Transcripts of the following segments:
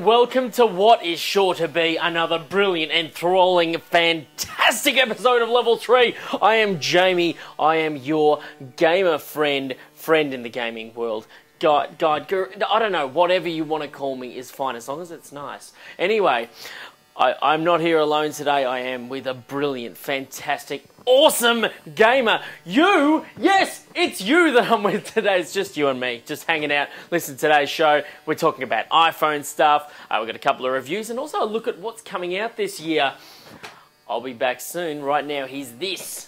welcome to what is sure to be another brilliant, enthralling, fantastic episode of Level 3. I am Jamie, I am your gamer friend in the gaming world. Guide, I don't know, whatever you want to call me is fine, as long as it's nice. Anyway, I'm not here alone today. I am with a brilliant, fantastic, awesome gamer. You, yes, it's you that I'm with today. It's just you and me, just hanging out. Listen to today's show. We're talking about iPhone stuff. We've got a couple of reviews and also a look at what's coming out this year. I'll be back soon. Right now, here's this.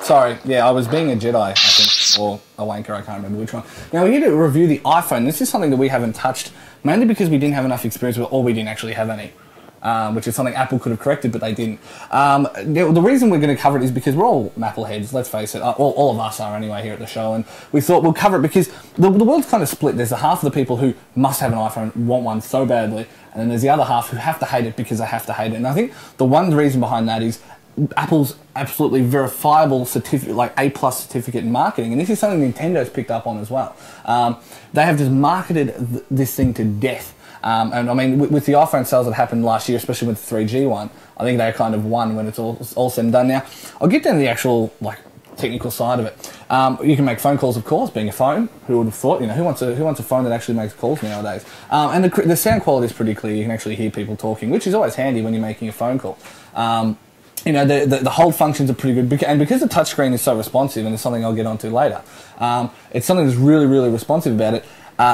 Sorry, yeah, I was being a Jedi, I think, or a wanker, I can't remember which one. Now, we're here to review the iPhone. This is something that we haven't touched, mainly because we didn't have enough experience with it, or we didn't actually have any, which is something Apple could have corrected, but they didn't. The reason we're going to cover it is because we're all Apple heads, let's face it. All of us are anyway here at the show, and we thought we'll cover it because the world's kind of split. There's a half of the people who must have an iPhone, want one so badly, and then there's the other half who have to hate it because they have to hate it. And I think the one reason behind that is Apple's absolutely verifiable certificate, like A+ certificate in marketing, and this is something Nintendo's picked up on as well. They have just marketed this thing to death. And I mean, with the iPhone sales that happened last year, especially with the 3G one, I think they kind of won when it's all said and done. Now, I'll get down to the actual technical side of it. You can make phone calls, of course, being a phone. Who would have thought? You know, who wants a phone that actually makes calls nowadays? And the sound quality is pretty clear. You can actually hear people talking, which is always handy when you're making a phone call. You know, the hold functions are pretty good, and because the touchscreen is so responsive, and it's something I'll get onto later, it's something that's really, really responsive about it.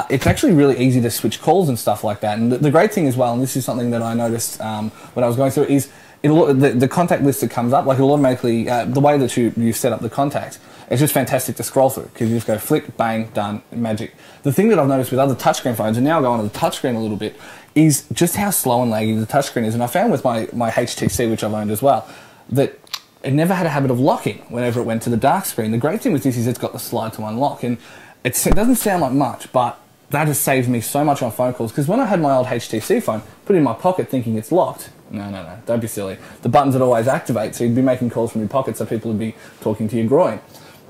It's actually really easy to switch calls and stuff like that. And the great thing as well, and this is something that I noticed when I was going through it, is the contact list that comes up, like it'll automatically, the way that you set up the contacts, it's just fantastic to scroll through, because you just go flick, bang, done, magic. The thing that I've noticed with other touchscreen phones, and now I'll go on to the touchscreen a little bit, is just how slow and laggy the touchscreen is. And I found with my HTC, which I've owned as well, that it never had a habit of locking whenever it went to the dark screen. The great thing with this is it's got the slide to unlock, and it doesn't sound like much, but that has saved me so much on phone calls, because when I had my old HTC phone, put it in my pocket thinking it's locked. No, don't be silly. The buttons would always activate, so you'd be making calls from your pocket, so people would be talking to your groin.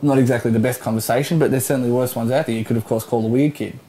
Not exactly the best conversation, but there's certainly worse ones out there. You could, of course, call the weird kid.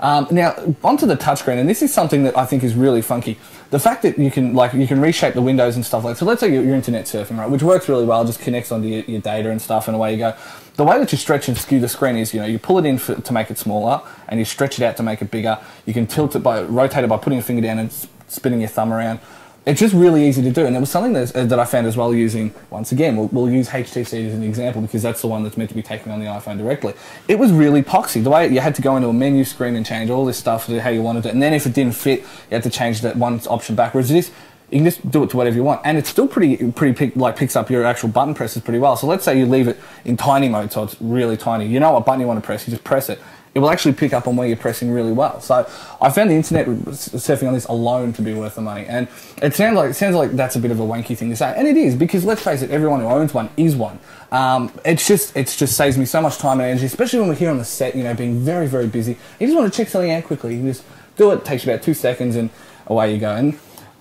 Now, onto the touchscreen, and this is something that I think is really funky. The fact that you can reshape the windows and stuff like that. So let's say you're internet surfing, right, which works really well, just connects onto your data and stuff, and away you go. The way that you stretch and skew the screen is, you pull it in to make it smaller, and you stretch it out to make it bigger. You can rotate it by putting your finger down and spinning your thumb around. It's just really easy to do, and it was something that I found as well using, once again, we'll use HTC as an example because that's the one that's meant to be taking on the iPhone directly. It was really poxy. The way you had to go into a menu screen and change all this stuff to how you wanted it, and then if it didn't fit, you had to change that one option back. Whereas this, you can just do it to whatever you want, and it's still picks up your actual button presses pretty well. So let's say you leave it in tiny mode, so it's really tiny. You know what button you want to press, you just press it. It will actually pick up on where you're pressing really well. So I found the internet surfing on this alone to be worth the money. And it sounds like that's a bit of a wanky thing to say. And it is, because let's face it, everyone who owns one is one. It just saves me so much time and energy, especially when we're here on the set, being very, very busy. You just want to check something out quickly. You just do it takes you about 2 seconds and away you go. And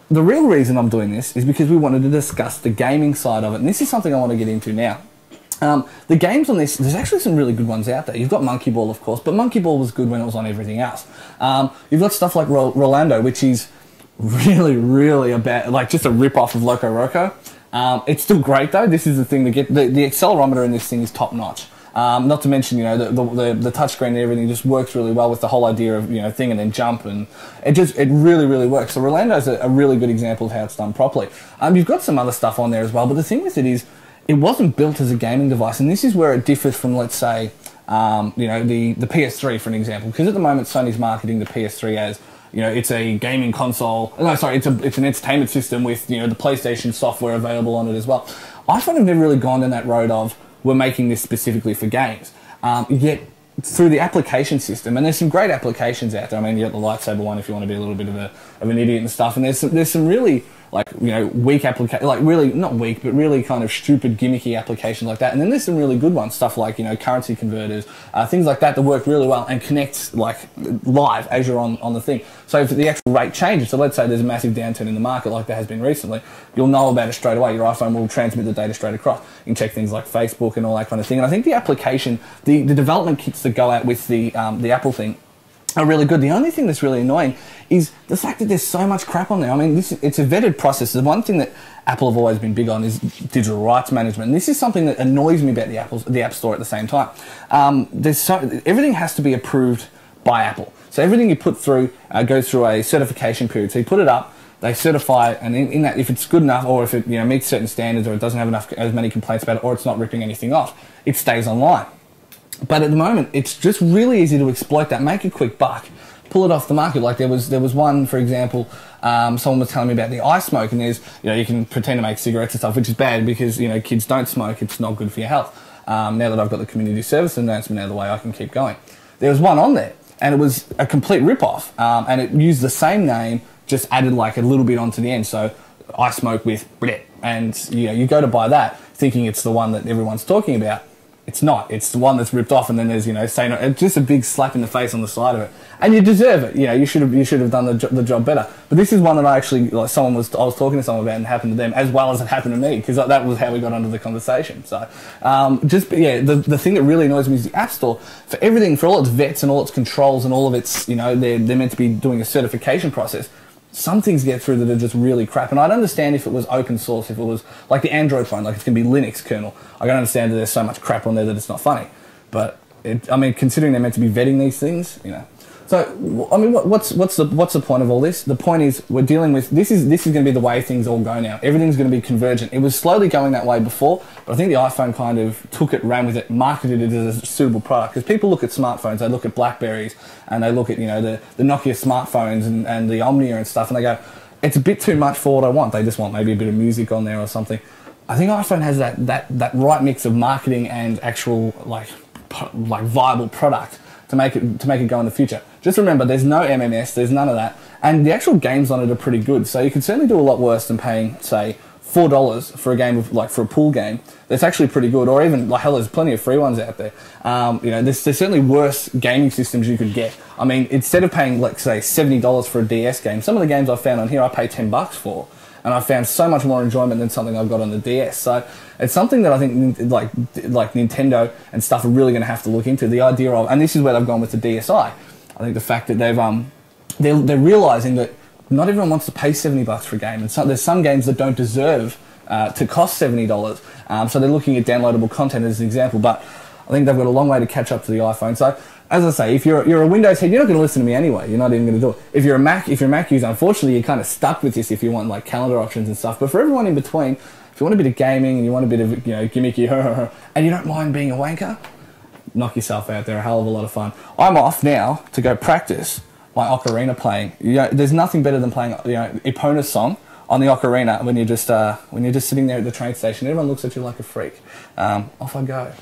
the real reason I'm doing this is because we wanted to discuss the gaming side of it. And this is something I want to get into now. The games on this, there's actually some really good ones out there. You've got Monkey Ball, of course, but Monkey Ball was good when it was on everything else. You've got stuff like Rolando, which is really, really just a rip-off of Loco Roco. It's still great, though. This is the thing, the accelerometer in this thing is top-notch. Not to mention, the touchscreen and everything just works really well with the whole idea of, thing and then jump, and it really, really works. So Rolando's a really good example of how it's done properly. You've got some other stuff on there as well, but the thing with it is, it wasn't built as a gaming device, and this is where it differs from, let's say, the PS3, for an example. Because at the moment, Sony's marketing the PS3 as, it's a gaming console. No, sorry, it's an entertainment system with, the PlayStation software available on it as well. iPhone have never really gone down that road of, we're making this specifically for games. Yet, through the application system, and there's some great applications out there. I mean, you got the lightsaber one if you want to be a little bit of an idiot and stuff, and there's some really like, you know, weak application, like really, not weak, but really kind of stupid, gimmicky applications like that. And then there's some really good ones, stuff like, you know, currency converters, things like that work really well and connect like live as you're on the thing. So if the actual rate changes, so let's say there's a massive downturn in the market like there has been recently, you'll know about it straight away. Your iPhone will transmit the data straight across. You can check things like Facebook and all that kind of thing. And I think the application, the development kits that go out with the Apple thing are really good. The only thing that's really annoying is the fact that there's so much crap on there. I mean, it's a vetted process. The one thing that Apple have always been big on is digital rights management. And this is something that annoys me about the App Store at the same time. Everything has to be approved by Apple. So everything you put through goes through a certification period. So you put it up, they certify it, and in that, if it's good enough, or if it, you know, meets certain standards, or it doesn't have as many complaints about it, or it's not ripping anything off, it stays online. But at the moment, it's just really easy to exploit that, make a quick buck, pull it off the market. Like there was one, for example, someone was telling me about the iSmoke, and there's, you know, you can pretend to make cigarettes and stuff, which is bad because, you know, kids don't smoke, it's not good for your health. Now that I've got the community service announcement out of the way, I can keep going. There was one on there, and it was a complete rip-off, and it used the same name, just added like a little bit onto the end. So iSmoke with bleh, and you know, you go to buy that thinking it's the one that everyone's talking about. It's not. It's the one that's ripped off, and then there's, you know, say no, it's just a big slap in the face on the side of it, and you deserve it. You know, you should have done the job better. But this is one that I actually, like, I was talking to someone about, and it happened to them as well as it happened to me, because that was how we got onto the conversation. So, the thing that really annoys me is the App Store, for everything, for all its vets and all its controls and all of its, you know, they're meant to be doing a certification process. Some things get through that are just really crap. And I'd understand if it was open source, if it was like the Android phone, like it's going to be Linux kernel. I can understand that there's so much crap on there that it's not funny. But, I mean, considering they're meant to be vetting these things, you know. So, I mean, what's the point of all this? The point is we're dealing with, this is going to be the way things all go now. Everything's going to be convergent. It was slowly going that way before, but I think the iPhone kind of took it, ran with it, marketed it as a suitable product. Because people look at smartphones, they look at Blackberries, and they look at, you know, the Nokia smartphones and the Omnia and stuff, and they go, it's a bit too much for what I want. They just want maybe a bit of music on there or something. I think iPhone has that right mix of marketing and actual like viable product to make it go in the future. Just remember, there's no MMS, there's none of that, and the actual games on it are pretty good. So you can certainly do a lot worse than paying, say, $4 for a game of, like, for a pool game. That's actually pretty good, or even, like, hell, there's plenty of free ones out there. You know, there's certainly worse gaming systems you could get. I mean, instead of paying, like, say, $70 for a DS game, some of the games I've found on here I pay $10 for, and I found so much more enjoyment than something I've got on the DS. So it's something that I think like Nintendo and stuff are really going to have to look into. The idea of, and this is where they've gone with the DSi. I think the fact that they're realising that not everyone wants to pay $70 for a game, and so there's some games that don't deserve to cost $70. So they're looking at downloadable content as an example. But I think they've got a long way to catch up to the iPhone. So, as I say, if you're a Windows head, you're not going to listen to me anyway. You're not even going to do it. If you're a Mac user, unfortunately, you're kind of stuck with this if you want like calendar options and stuff. But for everyone in between, if you want a bit of gaming and you want a bit of, you know, gimmicky, and you don't mind being a wanker, knock yourself out. They're a hell of a lot of fun. I'm off now to go practice my Ocarina playing. You know, there's nothing better than playing, you know, Epona's song on the Ocarina when you're just sitting there at the train station. Everyone looks at you like a freak. Off I go.